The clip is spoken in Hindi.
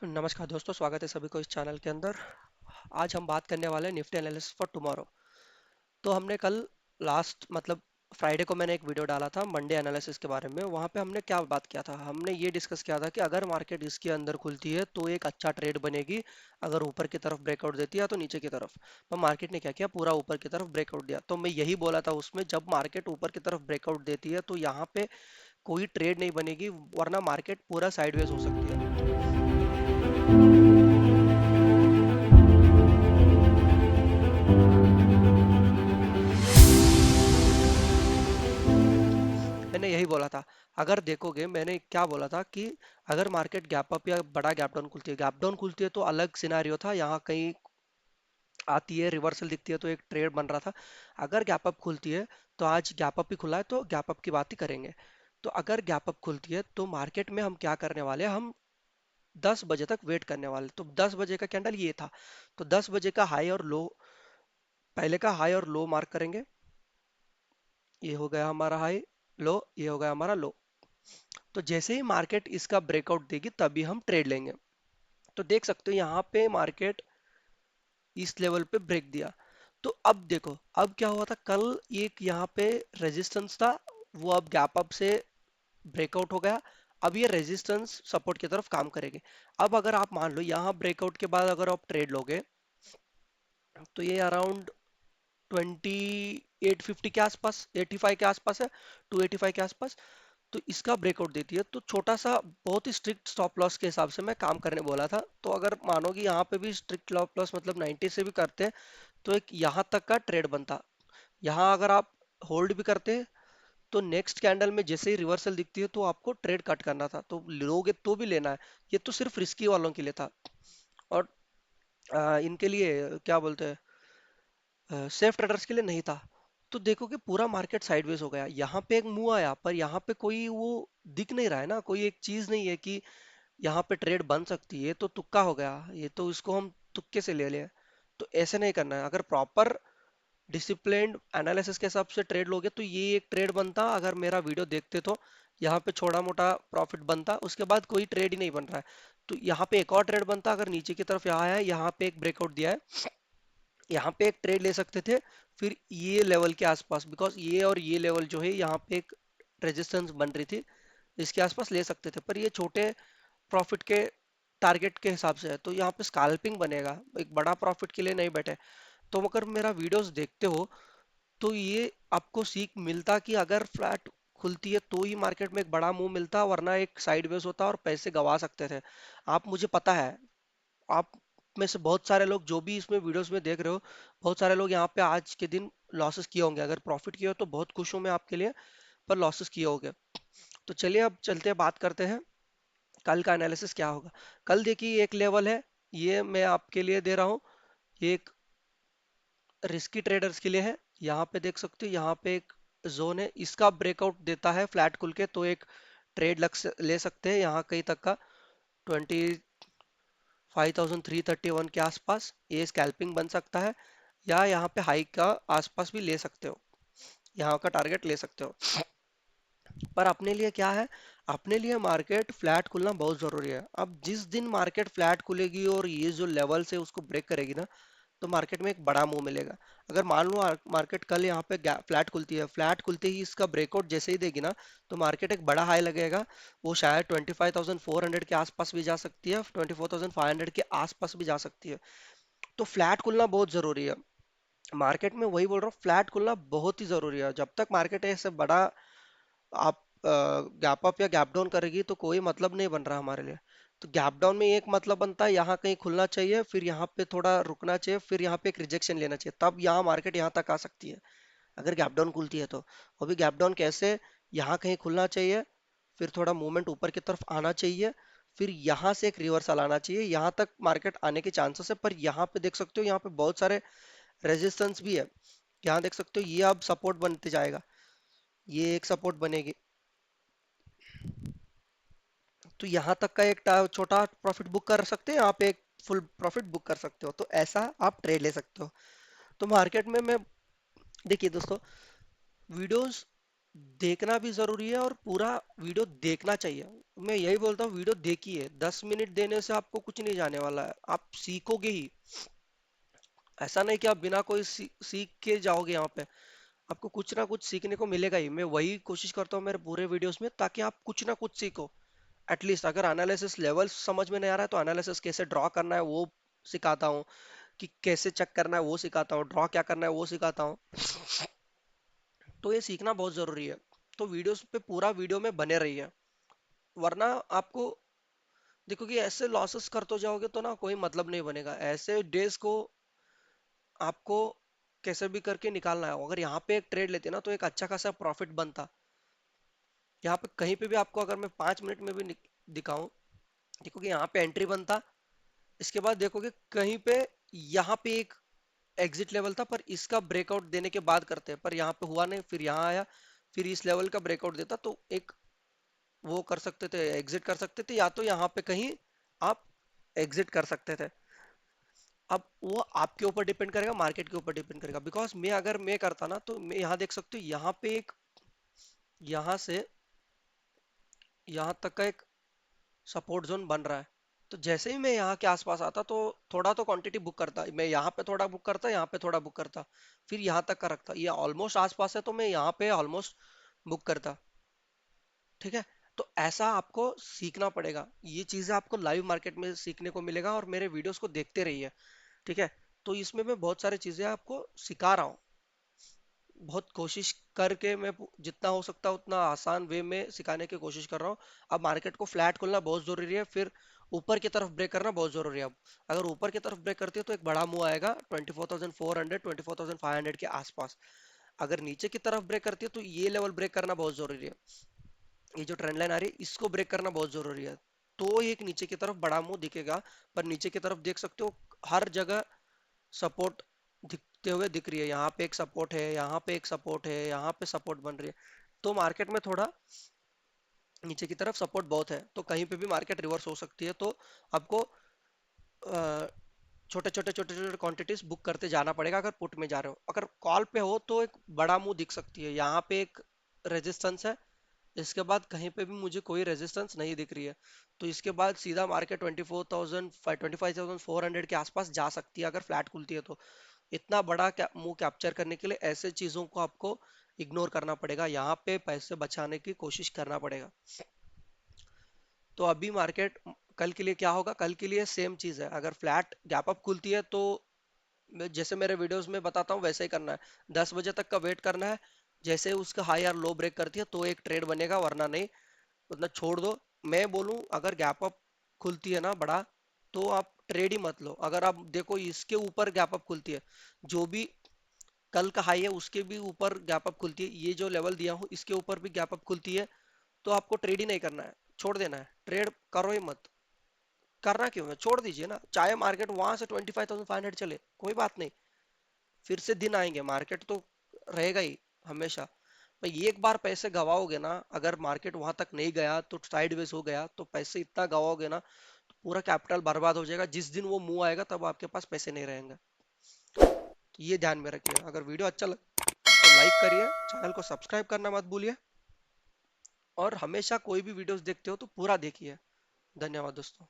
नमस्कार दोस्तों, स्वागत है सभी को इस चैनल के अंदर। आज हम बात करने वाले हैं निफ्टी एनालिसिस फॉर टुमारो। तो हमने कल लास्ट फ्राइडे को मैंने एक वीडियो डाला था मंडे एनालिसिस के बारे में। वहां पे हमने क्या बात किया था, हमने ये डिस्कस किया था कि अगर मार्केट इसके अंदर खुलती है तो एक अच्छा ट्रेड बनेगी। अगर ऊपर की तरफ ब्रेकआउट देती है तो नीचे की तरफ। पर मार्केट ने क्या किया, पूरा ऊपर की तरफ ब्रेकआउट दिया। तो मैं यही बोला था उसमें, जब मार्केट ऊपर की तरफ ब्रेकआउट देती है तो यहाँ पे कोई ट्रेड नहीं बनेगी, वरना मार्केट पूरा साइडवेज हो सकती है। मैंने यही बोला था। अगर देखोगे मैंने क्या बोला था कि अगर मार्केट गैप अप या बड़ा गैप डाउन खुलती है तो अलग सिनारियो था। यहाँ कहीं आती है, रिवर्सल दिखती है तो एक ट्रेड बन रहा था। अगर गैप अप खुलती है तो आज गैप अप ही खुला है तो गैप अप की बात ही करेंगे। तो अगर गैप अप खुलती है तो मार्केट में हम क्या करने वाले हैं, हम 10 बजे तक वेट करने वाले। तो 10 बजे का कैंडल ये था। तो 10 बजे का हाई और लो, पहले का हाई और लो मार्क करेंगे। ये हो गया हमारा हाई, लो, ये हो गया हमारा लो। तो जैसे ही मार्केट इसका ब्रेकआउट देगी तभी हम ट्रेड लेंगे। तो देख सकते हो यहाँ पे मार्केट इस लेवल पे ब्रेक दिया। तो अब देखो, अब क्या हुआ था, कल एक यहाँ पे रेजिस्टेंस था, वो अब गैप अप से ब्रेकआउट हो गया। अब ये रेजिस्टेंस सपोर्ट की तरफ काम करेगी। अब अगर आप मान लो यहाँ ब्रेकआउट के बाद अगर आप ट्रेड लोगे तो ये अराउंड 2850 के आसपास, 85 के आसपास है, 285 के आसपास। तो इसका ब्रेकआउट देती है तो छोटा सा, बहुत ही स्ट्रिक्ट स्टॉप लॉस के हिसाब से मैं काम करने बोला था। तो अगर मानो कि यहाँ पे भी स्ट्रिक्ट स्टॉप लॉस 90 से भी करते हैं तो एक यहाँ तक का ट्रेड बनता। यहाँ अगर आप होल्ड भी करते हैं तो नेक्स्ट कैंडल में जैसे ही रिवर्सल दिखती है तो आपको ट्रेड कट करना था, तो लोगे तो भी लेना है। ये तो सिर्फ रिस्की वालों के लिए था। और इनके लिए क्या बोलते हैं, सेफ ट्रेडर्स के लिए नहीं था। तो देखो कि पूरा मार्केट साइडवेज हो गया। यहाँ पे एक मूव आया पर यहाँ पे कोई वो दिख नहीं रहा है ना, कोई एक चीज नहीं है कि यहाँ पे ट्रेड बन सकती है। तो तुक्का हो गया, ये तो इसको हम तुक्के से ले लिया। तो ऐसे नहीं करना है। अगर प्रॉपर डिसिप्लिन्ड एनालिसिस के हिसाब से ट्रेड लोगे तो ये एक ट्रेड बनता। अगर मेरा वीडियो देखते तो यहाँ पे छोटा मोटा प्रॉफिट बनता, उसके बाद कोई ट्रेड ही नहीं बन रहा है। तो यहाँ पे एक और ट्रेड बनता। अगर नीचे की तरफ यहाँ है, यहाँ पे एक ब्रेकआउट दिया है, यहाँ पे एक ट्रेड ले सकते थे। फिर ये लेवल के आसपास, बिकॉज ये और ये लेवल जो है यहाँ पे एक रेजिस्टेंस बन रही थी, इसके आसपास ले सकते थे। पर ये छोटे प्रॉफिट के टारगेट के हिसाब से है तो यहाँ पे स्कैल्पिंग बनेगा, एक बड़ा प्रॉफिट के लिए नहीं बैठे। तो अगर मेरा वीडियोस देखते हो तो ये आपको सीख मिलता कि अगर फ्लैट खुलती है तो ही मार्केट में एक बड़ा मूव मिलता, वरना एक साइडवेज होता और पैसे गवा सकते थे आप। मुझे पता है आप में से बहुत सारे लोग जो भी इसमें वीडियोस में देख रहे हो, बहुत सारे लोग यहाँ पे आज के दिन लॉसेस किए होंगे। अगर प्रॉफिट किए हो तो बहुत खुश हूं मैं आपके लिए, पर लॉसेस किए होंगे। तो चलिए अब चलते हैं, बात करते हैं कल का एनालिसिस क्या होगा। कल देखिए एक लेवल है, ये मैं आपके लिए दे रहा हूँ, ये एक रिस्की ट्रेडर्स के लिए है। यहाँ पे देख सकते हो, यहाँ पे एक जोन है, इसका ब्रेकआउट देता है फ्लैट खुल के तो एक ट्रेड ले सकते हैं यहाँ कहीं तक का 25,331 के आसपास। ये स्कैल्पिंग बन सकता है, या यहाँ पे हाई का आसपास भी ले सकते हो, यहाँ का टारगेट ले सकते हो। पर अपने लिए क्या है, अपने लिए मार्केट फ्लैट खुलना बहुत जरूरी है। अब जिस दिन मार्केट फ्लैट खुलेगी और ये जो लेवल से उसको ब्रेक करेगी ना, तो मार्केट में एक बड़ा मूव मिलेगा। अगर मान लो मार्केट कल यहाँ पे फ्लैट खुलती है, फ्लैट खुलते ही इसका ब्रेकआउट जैसे ही देगी ना, तो मार्केट एक बड़ा हाई लगेगा। वो शायद 25,400 के आसपास भी जा सकती है, 24,500 के आसपास भी जा सकती है। तो फ्लैट खुलना बहुत जरूरी है मार्केट में। वही बोल रहा हूँ, फ्लैट खुलना बहुत ही जरूरी है। जब तक मार्केट ऐसे बड़ा आप गैप अप या गैप डाउन करेगी तो कोई मतलब नहीं बन रहा हमारे लिए। तो गैप डाउन में एक मतलब बनता है, यहाँ कहीं खुलना चाहिए, फिर यहाँ पे थोड़ा रुकना चाहिए, फिर यहाँ पे एक रिजेक्शन लेना चाहिए, तब यहाँ मार्केट यहाँ तक आ सकती है। अगर गैप डाउन खुलती है तो वो भी गैप डाउन कैसे, यहाँ कहीं खुलना चाहिए, फिर थोड़ा मूवमेंट ऊपर की तरफ आना चाहिए, फिर यहाँ से एक रिवर्सल आना चाहिए, यहाँ तक मार्केट आने के चांसेस है। पर यहाँ पे देख सकते हो, यहाँ पे बहुत सारे रेजिस्टेंस भी है। यहाँ देख सकते हो, ये अब सपोर्ट बनते जाएगा, ये एक सपोर्ट बनेगी। तो यहाँ तक का एक छोटा प्रॉफिट बुक कर सकते हैं, यहाँ पे एक फुल प्रॉफिट बुक कर सकते हो। तो ऐसा आप ट्रेड ले सकते हो। तो मार्केट में मैं, देखिए दोस्तों, वीडियोस देखना भी जरूरी है और पूरा वीडियो देखना चाहिए। मैं यही बोलता हूँ, वीडियो देखिए, 10 मिनट देने से आपको कुछ नहीं जाने वाला है, आप सीखोगे ही। ऐसा नहीं कि आप बिना कोई सीख के जाओगे यहाँ पे, आपको कुछ ना कुछ सीखने को मिलेगा ही। मैं वही कोशिश करता हूँ मेरे पूरे वीडियोस में, ताकि आप कुछ ना कुछ सीखो। एटलीस्ट अगर एनालिसिस लेवल समझ में नहीं आ रहा है तो एनालिसिस कैसे ड्रॉ करना है वो सिखाता हूँ, कि कैसे चेक करना है वो सिखाता हूँ, ड्रॉ क्या करना है वो सिखाता हूँ। तो ये सीखना बहुत जरूरी है। तो वीडियोस पे पूरा वीडियो में बने रहिए, वरना आपको, देखो कि ऐसे लॉसेस करते जाओगे तो ना कोई मतलब नहीं बनेगा। ऐसे डेज को आपको कैसे भी करके निकालना है। अगर यहाँ पे एक ट्रेड लेते ना तो एक अच्छा खासा प्रॉफिट बनता। यहाँ पे कहीं पे भी आपको अगर मैं 5 मिनट में भी दिखाऊं, देखो कि यहाँ पे एंट्री बनता, इसके बाद देखोगे कहीं पे यहाँ पे एक एग्जिट लेवल था, पर इसका ब्रेकआउट देने के बाद करते हैं, पर यहाँ पे हुआ नहीं, फिर यहाँ आया, फिर इस लेवल का ब्रेकआउट देता तो एक वो कर सकते थे, एग्जिट कर सकते थे, या तो यहाँ पे कहीं आप एग्जिट कर सकते थे। अब वो आपके ऊपर डिपेंड करेगा, मार्केट के ऊपर डिपेंड करेगा। बिकॉज मैं अगर मैं करता ना तो मैं यहाँ देख सकते हो, यहाँ पे एक, यहाँ से यहाँ तक का एक सपोर्ट जोन बन रहा है। तो जैसे ही मैं यहाँ के आसपास आता तो थोड़ा तो क्वांटिटी बुक करता, मैं यहाँ पे थोड़ा बुक करता, यहाँ पे थोड़ा बुक करता, फिर यहाँ तक का रखता। ये ऑलमोस्ट आसपास है तो मैं यहाँ पे ऑलमोस्ट बुक करता। ठीक है। तो ऐसा आपको सीखना पड़ेगा, ये चीजें आपको लाइव मार्केट में सीखने को मिलेगा, और मेरे वीडियोस को देखते रहिए। ठीक है। तो इसमें मैं बहुत सारी चीजें आपको सिखा रहा हूँ, बहुत कोशिश करके मैं जितना हो सकता है उतना आसान वे में सिखाने की कोशिश कर रहा हूँ। अब मार्केट को फ्लैट खोलना बहुत जरूरी है, फिर ऊपर की तरफ ब्रेक करना बहुत जरूरी है। अब अगर ऊपर की तरफ ब्रेक करती है तो एक बड़ा मुंह आएगा 24,400 24,500 के आसपास। अगर नीचे की तरफ ब्रेक करती है तो ये लेवल ब्रेक करना बहुत जरूरी है। ये जो ट्रेंड लाइन आ रही है इसको ब्रेक करना बहुत जरूरी है। तो एक नीचे की तरफ बड़ा मुंह दिखेगा, पर नीचे की तरफ देख सकते हो हर जगह सपोर्ट दिखते हुए दिख रही है। यहाँ पे एक सपोर्ट है, यहाँ पे एक सपोर्ट है, यहाँ पे सपोर्ट बन रही है। तो मार्केट में थोड़ा नीचे की तरफ सपोर्ट बहुत है, तो कहीं पे भी मार्केट रिवर्स हो सकती है। तो आपको छोटे छोटे छोटे छोटे क्वांटिटीज बुक करते जाना पड़ेगा अगर पुट में जा रहे हो। अगर कॉल पे हो तो एक बड़ा मुंह दिख सकती है, यहाँ पे एक रेजिस्टेंस है, इसके बाद कहीं पे भी मुझे कोई रेजिस्टेंस नहीं दिख रही है। तो इसके बाद सीधा मार्केट 25,400 के आसपास जा सकती है अगर फ्लैट खुलती है तो। इतना बड़ा मुंह कैप्चर करने के लिए ऐसे चीजों को आपको इग्नोर करना पड़ेगा, यहाँ पे पैसे बचाने की कोशिश करना पड़ेगा। तो अभी मार्केट कल के लिए क्या होगा, कल के लिए सेम चीज है। अगर फ्लैट गैप अप खुलती है तो जैसे मेरे वीडियोस में बताता हूँ वैसे ही करना है, 10 बजे तक का वेट करना है। जैसे ही उसका हाई और लो ब्रेक करती है तो एक ट्रेड बनेगा, वरना नहीं, उतना छोड़ दो। मैं बोलूं अगर गैप अप खुलती है ना बड़ा, तो आप ट्रेड ही मत लो। अगर आप देखो इसके ऊपर गैप अप खुलती है, जो भी कल का हाई है उसके भी ऊपर गैप अप खुलती है, ये जो लेवल दिया हूँ इसके ऊपर भी गैप अप खुलती है, तो आपको ट्रेड ही नहीं करना है, छोड़ देना है, ट्रेड करो ही मत। करना क्यों है, छोड़ दीजिए ना, चाहे मार्केट वहां से 25,500 चले, कोई बात नहीं। फिर से दिन आएंगे, मार्केट तो रहेगा ही हमेशा। भाई एक बार पैसे गवाओगे ना, अगर मार्केट वहां तक नहीं गया तो साइडवेज हो गया तो पैसे इतना गवाओगे ना, तो पूरा कैपिटल बर्बाद हो जाएगा। जिस दिन वो मुंह आएगा तब आपके पास पैसे नहीं रहेंगे। तो ये ध्यान में रखिए। अगर वीडियो अच्छा लग तो लाइक करिए, चैनल को सब्सक्राइब करना मत भूलिए, और हमेशा कोई भी वीडियोस देखते हो तो पूरा देखिए। धन्यवाद दोस्तों।